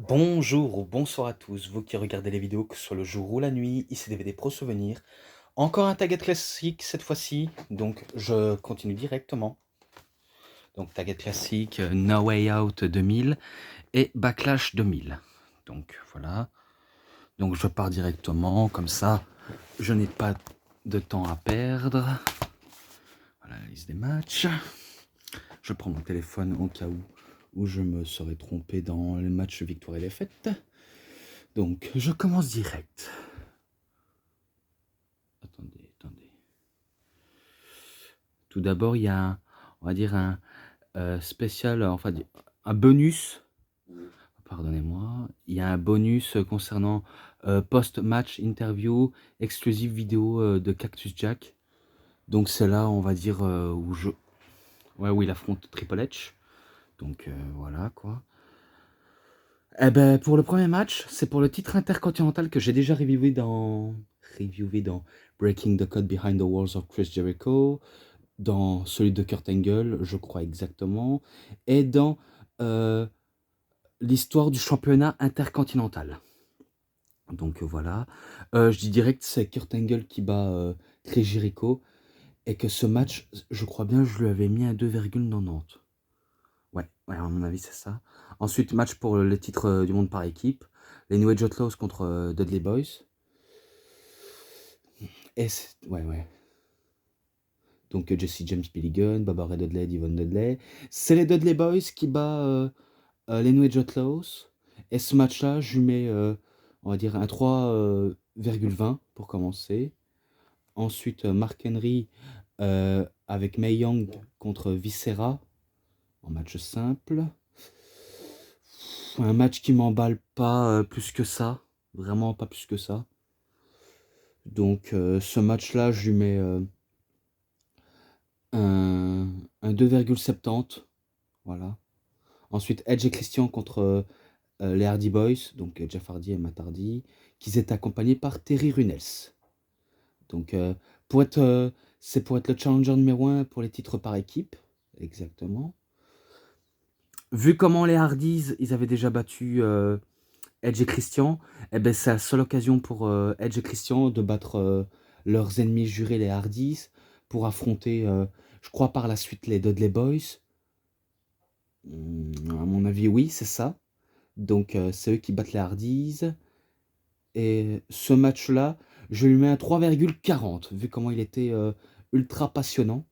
Bonjour ou bonsoir à tous, vous qui regardez les vidéos, que ce soit le jour ou la nuit, ici DVD Pro Souvenir. Encore un Target classique cette fois-ci, donc je continue directement. Donc Target classique, No Way Out 2000 et Backlash 2000. Donc voilà, donc je pars directement, comme ça je n'ai pas de temps à perdre. Voilà la liste des matchs. Je prends mon téléphone au cas où je me serais trompé dans les matchs victoire et défaite. Donc je commence direct. Attendez. Tout d'abord, il y a, on va dire, un spécial, enfin, un bonus, pardonnez-moi, il y a un bonus concernant post-match interview, exclusive vidéo de Cactus Jack. Donc c'est là, on va dire, où il affronte Triple H. Donc voilà, quoi. Eh ben, pour le premier match, c'est pour le titre intercontinental que j'ai déjà reviewé dans Breaking the Code Behind the Walls of Chris Jericho, dans celui de Kurt Angle, je crois exactement, et dans euh, l'histoire du championnat intercontinental. Donc voilà. Je dis direct, c'est Kurt Angle qui bat Chris Jericho, et que ce match, je crois bien, je lui avais mis un 2,90. Ouais, à mon avis, c'est ça. Ensuite, match pour le titre du monde par équipe. Les New Age Outlaws contre Dudley Boys. Ouais. Donc Jesse James, Billy Gunn, Baba Ray Dudley, Devon Dudley. C'est les Dudley Boys qui bat les New Age Outlaws. Et ce match-là, je lui mets, on va dire, un 3,20 pour commencer. Ensuite, Mark Henry avec Mae Young contre Viscera en match simple. Un match qui m'emballe pas plus que ça. Vraiment pas plus que ça. Donc ce match-là, je lui mets un 2,70. Voilà. Ensuite, Edge et Christian contre les Hardy Boys, donc Jeff Hardy et Matt Hardy, qui étaient accompagnés par Terry Runnels. Donc, c'est pour être le challenger numéro 1 pour les titres par équipe, exactement. Vu comment les Hardys, ils avaient déjà battu Edge et Christian, eh ben, c'est la seule occasion pour Edge et Christian de battre leurs ennemis jurés, les Hardys, pour affronter, je crois par la suite, les Dudley Boys. À mon avis, oui, c'est ça. Donc, c'est eux qui battent les Hardys. Et ce match-là, je lui mets un 3,40, vu comment il était ultra passionnant.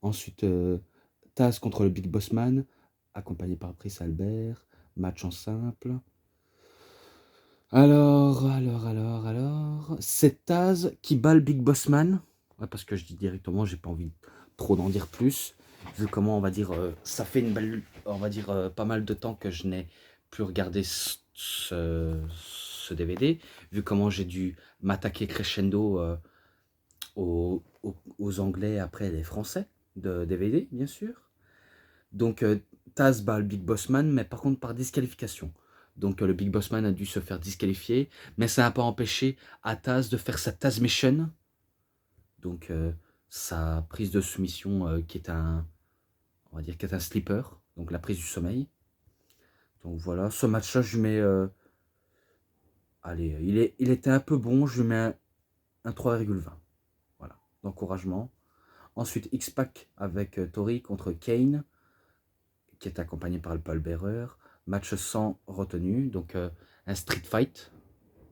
Ensuite, Taz contre le Big Boss Man, accompagné par Chris Albert, match en simple. Alors, c'est Taz qui bat le Big Boss Man. Ouais, parce que je dis directement, j'ai pas envie trop d'en dire plus. Vu comment, on va dire, ça fait on va dire, pas mal de temps que je n'ai plus regardé ce DVD. Vu comment j'ai dû m'attaquer crescendo aux Anglais après les Français de DVD, bien sûr. Donc, Taz bat le Big Boss Man, mais par contre par disqualification. Donc, le Big Boss Man a dû se faire disqualifier, mais ça n'a pas empêché à Taz de faire sa Taz Mission. Donc, sa prise de soumission qui est on va dire, qui est un sleeper, donc la prise du sommeil. Donc voilà, ce match-là, je lui mets, allez, il était un peu bon, je lui mets un 3,20. Voilà, d'encouragement. Ensuite, X-Pac avec Tori contre Kane, qui est accompagné par le Paul Bearer. Match sans retenue, donc un street fight.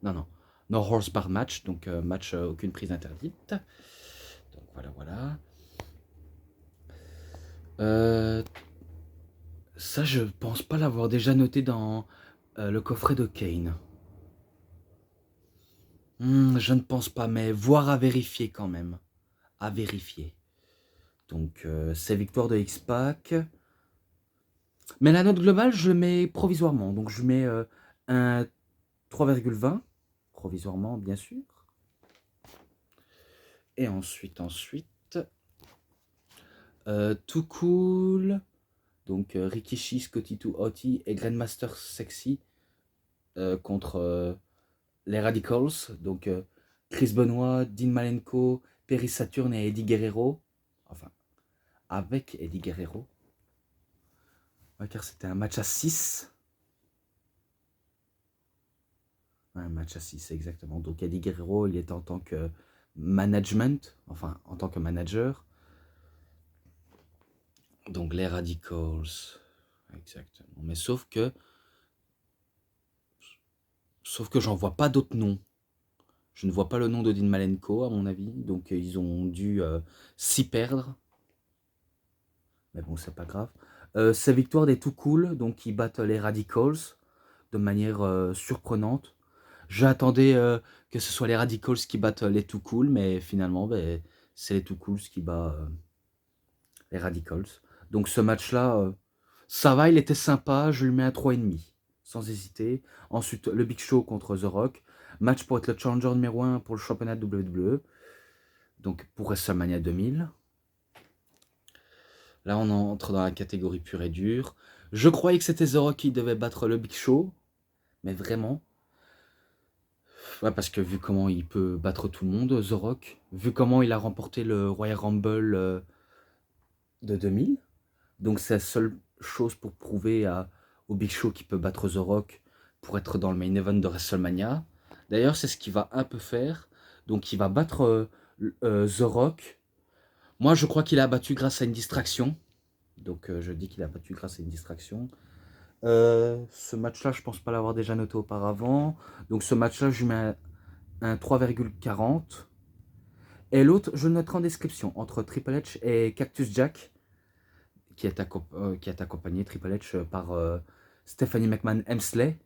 Non, no horsebar match, donc match aucune prise interdite. Donc voilà. Euh, Ça, je pense pas l'avoir déjà noté dans le coffret de Kane. Je ne pense pas, mais voir à vérifier quand même. À vérifier. Donc, c'est victoire de X-Pac. Mais la note globale, je le mets provisoirement. Donc, je mets un 3,20. Provisoirement, bien sûr. Et ensuite, Too Cool. Donc, Rikishi, Scotty 2 Hotty et Grandmaster Sexy contre les Radicals. Donc, Chris Benoit, Dean Malenko, Perry Saturn et Eddie Guerrero. Enfin, avec Eddie Guerrero. Ouais, car c'était un match à 6. Un match à 6, exactement. Donc Eddie Guerrero, il était en tant que management, enfin en tant que manager. Donc les Radicals, exactement. Mais sauf que j'en vois pas d'autres noms. Je ne vois pas le nom de Dean Malenko, à mon avis. Donc ils ont dû s'y perdre. Mais bon, c'est pas grave. C'est victoire des Too Cool, donc ils battent les Radicals de manière surprenante. J'attendais que ce soit les Radicals qui battent les Too Cool, mais finalement, ben, c'est les Too Cools qui battent les Radicals. Donc ce match-là, ça va, il était sympa, je lui mets un 3,5, sans hésiter. Ensuite, le Big Show contre The Rock. Match pour être le challenger numéro 1 pour le championnat de WWE. Donc pour WrestleMania 2000. Là, on entre dans la catégorie pure et dure. Je croyais que c'était The Rock qui devait battre le Big Show, mais vraiment. Ouais, parce que vu comment il peut battre tout le monde, The Rock, vu comment il a remporté le Royal Rumble de 2000, donc c'est la seule chose pour prouver au Big Show qu'il peut battre The Rock pour être dans le main event de WrestleMania. D'ailleurs, c'est ce qu'il va un peu faire. Donc il va battre The Rock. Moi, je crois qu'il a battu grâce à une distraction. Donc je dis qu'il a battu grâce à une distraction. Ce match-là, je pense pas l'avoir déjà noté auparavant. Donc ce match-là, je lui mets un 3,40. Et l'autre, je le noterai en description, entre Triple H et Cactus Jack, qui est accompagné, Triple H, par Stephanie McMahon Hemsley,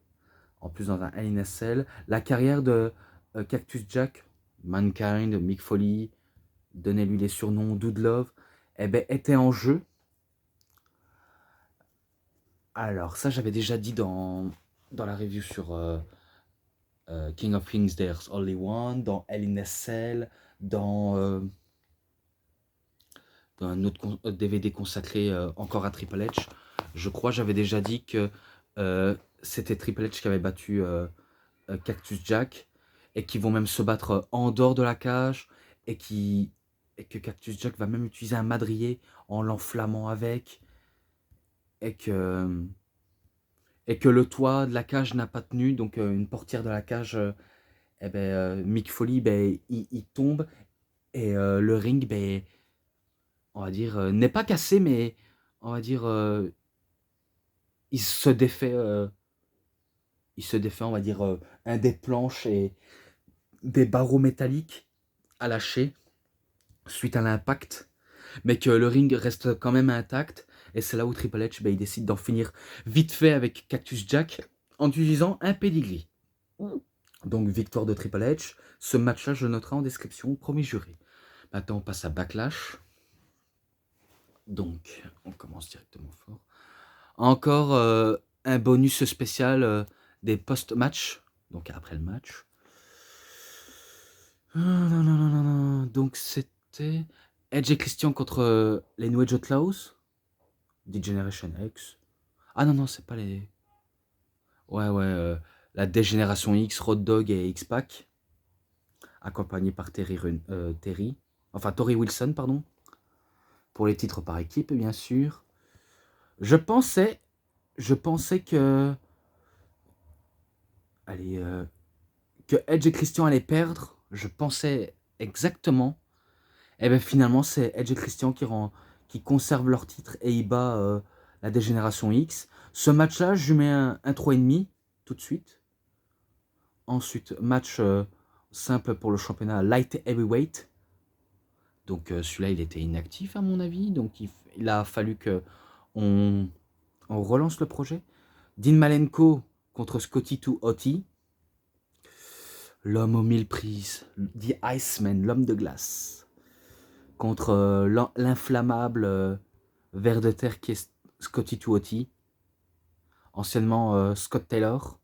en plus dans un Hell in a Cell. La carrière de Cactus Jack, Mankind, Mick Foley, donnez-lui les surnoms, Dude Love, eh ben, était en jeu. Alors, ça, j'avais déjà dit dans la review sur King of Kings, There's Only One, dans Hell in a Cell, dans un autre DVD consacré encore à Triple H. Je crois j'avais déjà dit que c'était Triple H qui avait battu Cactus Jack et qui vont même se battre en dehors de la cage et que Cactus Jack va même utiliser un madrier en l'enflammant avec et que le toit de la cage n'a pas tenu, donc une portière de la cage, eh ben, Mick Foley, ben, il tombe et le ring, ben, on va dire, n'est pas cassé, mais on va dire, il se défait, on va dire, un des planches et des barreaux métalliques à lâcher suite à l'impact, mais que le ring reste quand même intact. Et c'est là où Triple H, ben, il décide d'en finir vite fait avec Cactus Jack en utilisant un pedigree. Donc victoire de Triple H. Ce match-là, je noterai en description, premier juré. Maintenant, on passe à Backlash. Donc, on commence directement fort. Encore un bonus spécial des post-match, donc après le match. Donc c'était Edge et Christian contre les New Age Outlaws, D-Generation X. Ah non, non, c'est pas les... Ouais, la D-Génération X, Road Dogg et X-Pac, accompagné par Torrie Wilson, pardon, pour les titres par équipe, bien sûr. Je pensais que... Allez, que Edge et Christian allaient perdre, je pensais exactement. Et bien finalement, c'est Edge et Christian qui conservent leur titre et ils battent la Dégénération X. Ce match-là, je lui mets un 3,5 tout de suite. Ensuite, match simple pour le championnat Light Heavyweight. Donc celui-là, il était inactif à mon avis. Donc il a fallu qu'on relance le projet. Dean Malenko contre Scotty 2 Hotty. L'homme aux 1000 prises, The Iceman, l'homme de glace, contre l'inflammable ver de terre qui est Scotty Tuotti, anciennement Scott Taylor.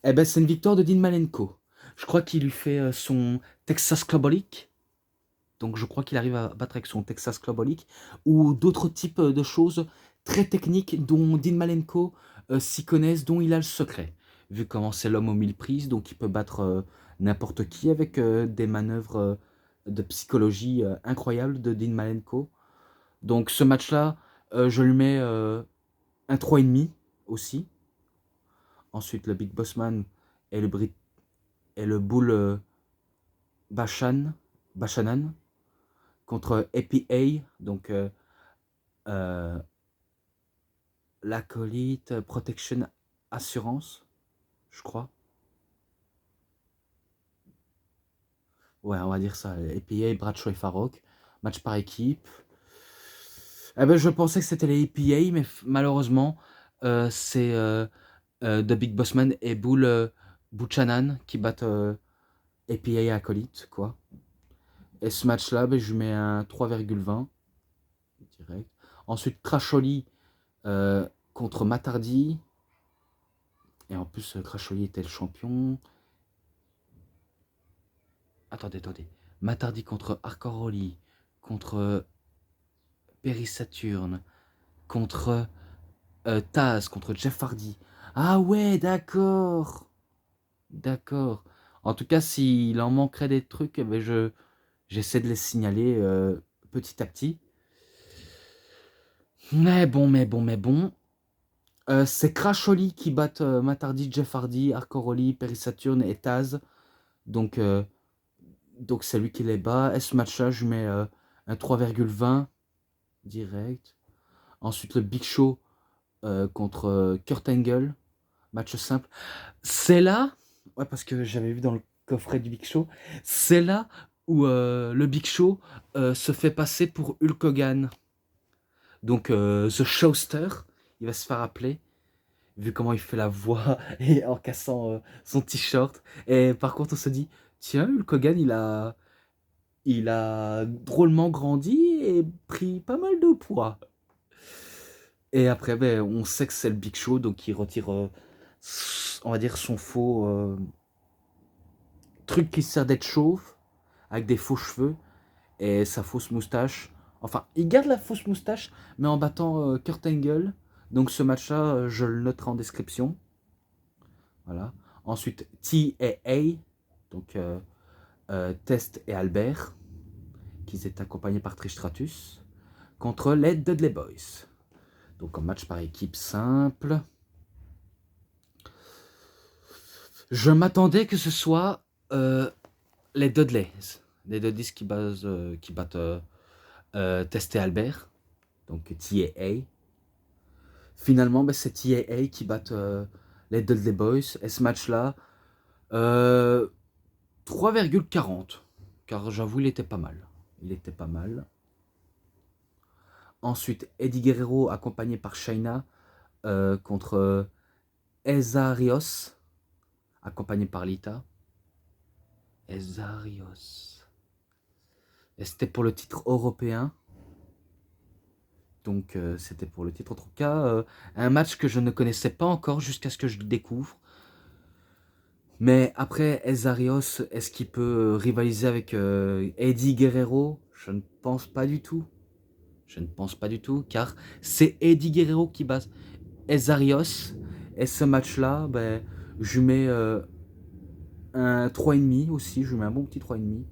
Eh ben, c'est une victoire de Dean Malenko. Je crois qu'il lui fait son Texas Clubholic. Donc je crois qu'il arrive à battre avec son Texas Clubholic ou d'autres types de choses très techniques dont Dean Malenko s'y connaissent, dont il a le secret. Vu comment c'est l'homme aux 1000 prises, donc il peut battre n'importe qui avec des manœuvres de psychologie incroyables de Dean Malenko. Donc ce match-là, je lui mets un 3,5 aussi. Ensuite, le Big Boss Man et le Bull Bashanan contre APA, donc euh, l'Acolyte Protection Assurance, je crois. Ouais, on va dire ça. APA, Bradshaw et Farok. Match par équipe. Eh ben, je pensais que c'était les APA, mais malheureusement, c'est The Big Boss Man et Buchanan qui battent APA et Acolyte, quoi. Et ce match-là, ben, je mets un 3,20 direct. Ensuite, Crasholi contre Matardi. Et en plus, Crasholi était le champion. Attendez. Matardi contre Arcoroli, contre Perry Saturn, contre Taz, contre Jeff Hardy. Ah ouais, d'accord. D'accord. En tout cas, s'il en manquerait des trucs, eh ben j'essaie de les signaler petit à petit. Mais bon. C'est Crasholi qui bat Matardi, Jeff Hardy, Arcoroli, Perry Saturn et Taz. Donc c'est lui qui les bat. Et ce match-là, je mets un 3,20 direct. Ensuite, le Big Show contre Kurt Angle. Match simple. C'est là, ouais, parce que j'avais vu dans le coffret du Big Show, c'est là où le Big Show se fait passer pour Hulk Hogan. Donc, The Showster, il va se faire appeler, vu comment il fait la voix et en cassant son t-shirt. Et par contre, on se dit, tiens, Hulk Hogan, il a drôlement grandi et pris pas mal de poids. Et après, ben, on sait que c'est le Big Show, donc il retire, on va dire, son faux truc qui sert d'être chauve, avec des faux cheveux et sa fausse moustache. Enfin, il garde la fausse moustache, mais en battant Kurt Angle. Donc ce match-là, je le noterai en description. Voilà. Ensuite, TAA, donc Test et Albert, qui étaient accompagnés par Trish Stratus, contre les Dudley Boys. Donc un match par équipe simple. Je m'attendais que ce soit les Dudleys. Les Dudleys qui battent Test et Albert. Donc TAA. Finalement, ben, c'est TAA qui battent les Dudley Boys. Et ce match-là, 3,40. Car j'avoue, il était pas mal. Il était pas mal. Ensuite, Eddie Guerrero, accompagné par Shayna, contre Eza Rios, accompagné par Lita. Eza Rios. Et c'était pour le titre européen. Donc, c'était pour le titre. En tout cas, un match que je ne connaissais pas encore jusqu'à ce que je le découvre. Mais après, Ezarios, est-ce qu'il peut rivaliser avec Eddie Guerrero? Je ne pense pas du tout. Je ne pense pas du tout, car c'est Eddie Guerrero qui bat Ezarios. Et ce match-là, ben, je mets un 3,5 aussi. Je mets un bon petit 3,5.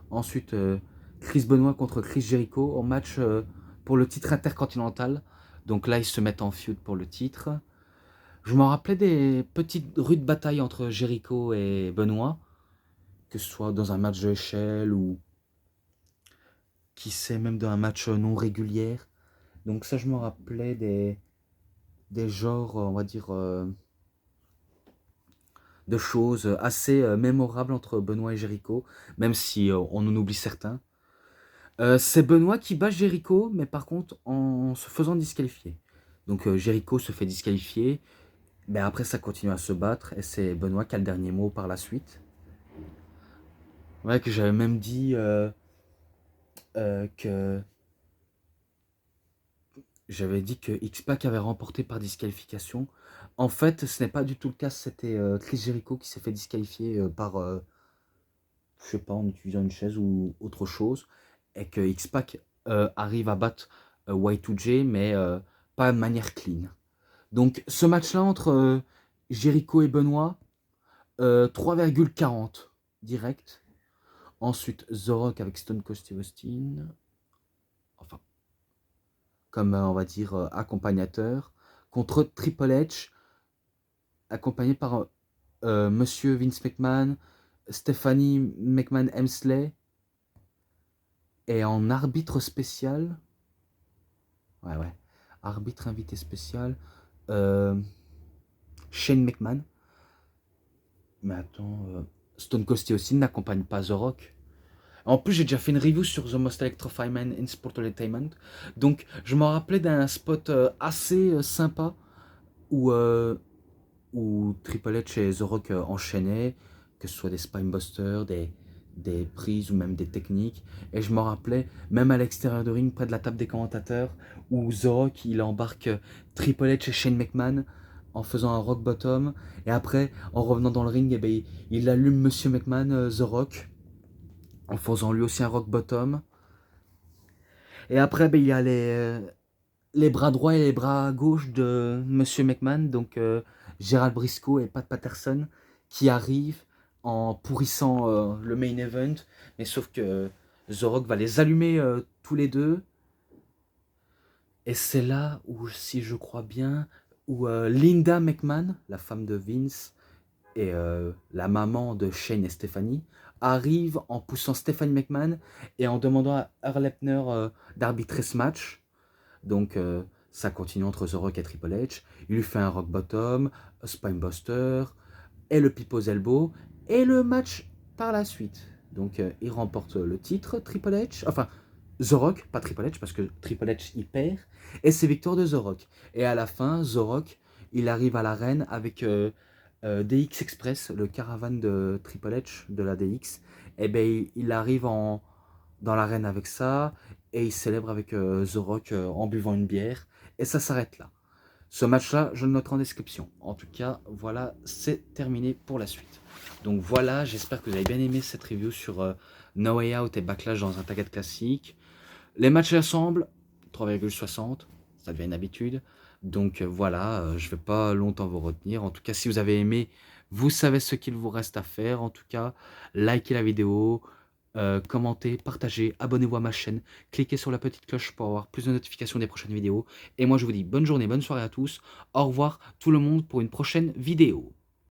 Ensuite, Chris Benoit contre Chris Jericho en match pour le titre intercontinental. Donc là, ils se mettent en feud pour le titre. Je me rappelais des petites rudes batailles entre Jericho et Benoit, que ce soit dans un match de échelle ou qui sait même dans un match non régulier. Donc ça, je me rappelais des genres, on va dire, de choses assez mémorables entre Benoit et Jericho, même si on en oublie certains. C'est Benoit qui bat Jericho, mais par contre en se faisant disqualifier. Donc Jericho se fait disqualifier, mais après ça continue à se battre, et c'est Benoit qui a le dernier mot par la suite. Ouais, que j'avais même dit que X-Pac avait remporté par disqualification. En fait, ce n'est pas du tout le cas, c'était Chris Jericho qui s'est fait disqualifier par, je sais pas, en utilisant une chaise ou autre chose, et que X-Pac arrive à battre Y2J, mais pas de manière clean. Donc ce match-là entre Jericho et Benoit, 3,40 direct. Ensuite, The Rock avec Stone Cold Steve Austin, enfin, comme on va dire accompagnateur, contre Triple H accompagné par Monsieur Vince McMahon, Stephanie McMahon-Hemsley, et en arbitre spécial, ouais, arbitre invité spécial, Shane McMahon. Mais attends, Stone Cold Steve Austin n'accompagne pas The Rock. En plus, j'ai déjà fait une review sur The Most Electrifying Man in Sport Entertainment. Donc, je me rappelais d'un spot assez sympa où, où Triple H et The Rock enchaînaient, que ce soit des spinebusters, des prises ou même des techniques. Et je me rappelais, même à l'extérieur de ring, près de la table des commentateurs, où The Rock, il embarque Triple H et Shane McMahon en faisant un rock bottom. Et après, en revenant dans le ring, eh ben, il allume Monsieur McMahon, The Rock, en faisant lui aussi un rock bottom. Et après, ben, il y a les bras droits et les bras gauche de Monsieur McMahon, donc Gerald Briscoe et Pat Patterson, qui arrivent en pourrissant le main event. Mais sauf que The Rock va les allumer tous les deux. Et c'est là où, si je crois bien, où Linda McMahon, la femme de Vince, et la maman de Shane et Stephanie, arrivent en poussant Stephanie McMahon et en demandant à Earl Hebner d'arbitrer ce match. Donc ça continue entre The Rock et Triple H. Il lui fait un rock bottom, un spinebuster et le People's Elbow et le match par la suite. Donc il remporte le titre, Triple H, enfin The Rock, pas Triple H parce que Triple H il perd, et c'est victoire de The Rock. Et à la fin, The Rock, il arrive à l'arène avec DX Express, le caravane de Triple H de la DX. Et ben il arrive dans l'arène avec ça, et il célèbre avec The Rock en buvant une bière, et ça s'arrête là. Ce match-là, je le noterai en description. En tout cas, voilà, c'est terminé pour la suite. Donc voilà, j'espère que vous avez bien aimé cette review sur No Way Out et Backlash dans un tag classique. Les matchs ressemblent, 3,60, ça devient une habitude. Donc voilà, je ne vais pas longtemps vous retenir. En tout cas, si vous avez aimé, vous savez ce qu'il vous reste à faire. En tout cas, likez la vidéo, commentez, partagez, abonnez-vous à ma chaîne, cliquez sur la petite cloche pour avoir plus de notifications des prochaines vidéos. Et moi, je vous dis bonne journée, bonne soirée à tous. Au revoir tout le monde pour une prochaine vidéo.